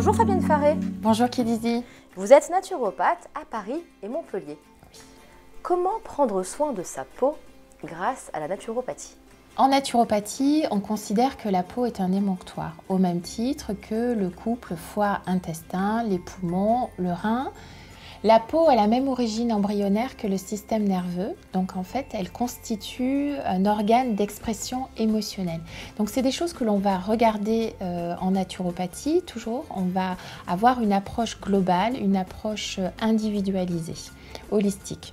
Bonjour Fabienne Faré. Bonjour Kédizy. Vous êtes naturopathe à Paris et Montpellier. Comment prendre soin de sa peau grâce à la naturopathie? En naturopathie, on considère que la peau est un émonctoire, au même titre que le couple foie-intestin, les poumons, le rein. La peau a la même origine embryonnaire que le système nerveux, donc en fait elle constitue un organe d'expression émotionnelle. Donc c'est des choses que l'on va regarder en naturopathie, toujours. On va avoir une approche globale, une approche individualisée, holistique.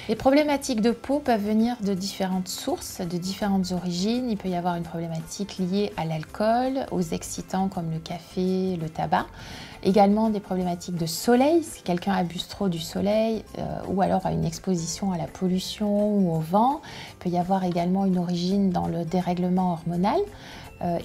Les problématiques de peau peuvent venir de différentes sources, de différentes origines. Il peut y avoir une problématique liée à l'alcool, aux excitants comme le café, le tabac. Également des problématiques de soleil, si quelqu'un abuse trop du soleil ou alors à une exposition à la pollution ou au vent. Il peut y avoir également une origine dans le dérèglement hormonal.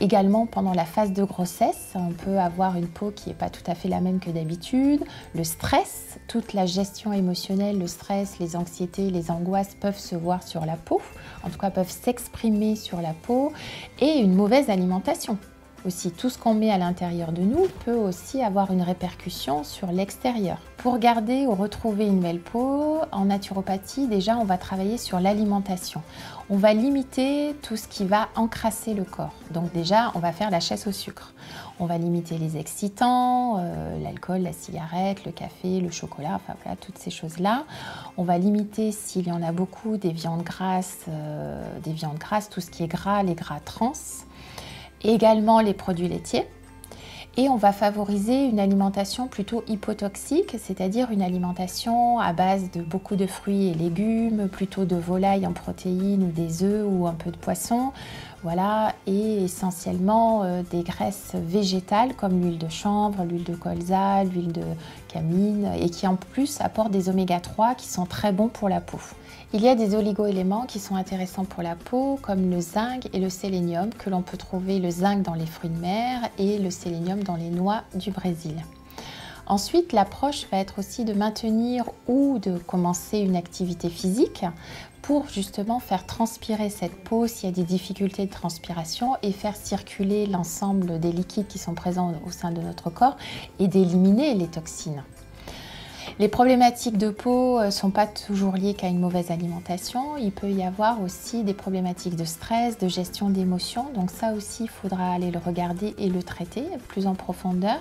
Également pendant la phase de grossesse, on peut avoir une peau qui n'est pas tout à fait la même que d'habitude. Le stress, toute la gestion émotionnelle, le stress, les anxiétés, les angoisses peuvent se voir sur la peau, en tout cas peuvent s'exprimer sur la peau, et une mauvaise alimentation. Aussi, tout ce qu'on met à l'intérieur de nous peut aussi avoir une répercussion sur l'extérieur. Pour garder ou retrouver une belle peau, en naturopathie, déjà, on va travailler sur l'alimentation. On va limiter tout ce qui va encrasser le corps. Donc déjà, on va faire la chasse au sucre. On va limiter les excitants, l'alcool, la cigarette, le café, le chocolat, enfin voilà, toutes ces choses-là. On va limiter, s'il y en a beaucoup, des viandes grasses, tout ce qui est gras, les gras trans. Également les produits laitiers, et on va favoriser une alimentation plutôt hypotoxique, c'est-à-dire une alimentation à base de beaucoup de fruits et légumes, plutôt de volaille en protéines ou des œufs ou un peu de poisson, voilà, et essentiellement des graisses végétales comme l'huile de chanvre, l'huile de colza, l'huile de camine, et qui en plus apportent des oméga 3 qui sont très bons pour la peau. Il y a des oligo-éléments qui sont intéressants pour la peau, comme le zinc et le sélénium, que l'on peut trouver le zinc dans les fruits de mer et le sélénium dans les noix du Brésil. Ensuite, l'approche va être aussi de maintenir ou de commencer une activité physique pour justement faire transpirer cette peau s'il y a des difficultés de transpiration et faire circuler l'ensemble des liquides qui sont présents au sein de notre corps et d'éliminer les toxines. Les problématiques de peau ne sont pas toujours liées qu'à une mauvaise alimentation. Il peut y avoir aussi des problématiques de stress, de gestion d'émotions. Donc ça aussi, il faudra aller le regarder et le traiter plus en profondeur.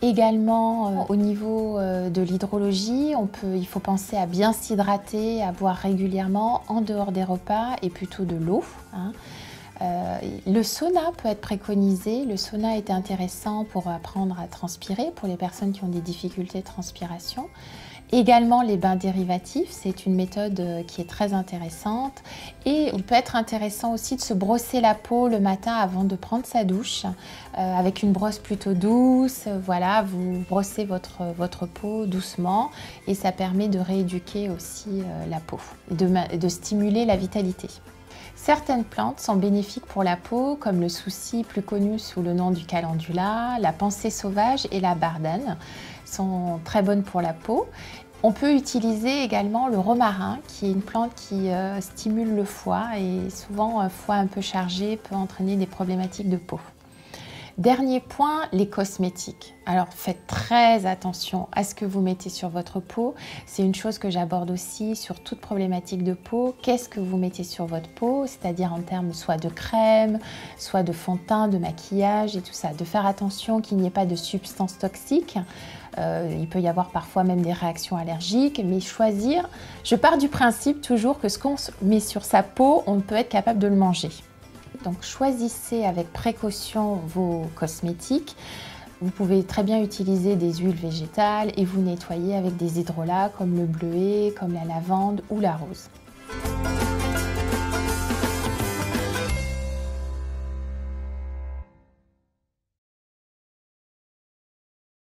Également, au niveau de l'hydrologie, il faut penser à bien s'hydrater, à boire régulièrement en dehors des repas et plutôt de l'eau. Le sauna peut être préconisé. Le sauna est intéressant pour apprendre à transpirer pour les personnes qui ont des difficultés de transpiration. Également les bains dérivatifs, c'est une méthode qui est très intéressante, et il peut être intéressant aussi de se brosser la peau le matin avant de prendre sa douche avec une brosse plutôt douce. Voilà, vous brossez votre peau doucement et ça permet de rééduquer aussi la peau et de stimuler la vitalité. Certaines plantes sont bénéfiques pour la peau, comme le souci, plus connu sous le nom du calendula, la pensée sauvage et la bardane, sont très bonnes pour la peau. On peut utiliser également le romarin, qui est une plante qui stimule le foie, et souvent un foie un peu chargé peut entraîner des problématiques de peau. Dernier point, les cosmétiques. Alors faites très attention à ce que vous mettez sur votre peau. C'est une chose que j'aborde aussi sur toute problématique de peau. Qu'est-ce que vous mettez sur votre peau? C'est-à-dire en termes soit de crème, soit de fond de teint, de maquillage et tout ça. De faire attention qu'il n'y ait pas de substances toxiques. Il peut y avoir parfois même des réactions allergiques, mais choisir. Je pars du principe toujours que ce qu'on met sur sa peau, on peut être capable de le manger. Donc choisissez avec précaution vos cosmétiques. Vous pouvez très bien utiliser des huiles végétales et vous nettoyer avec des hydrolats comme le bleuet, comme la lavande ou la rose.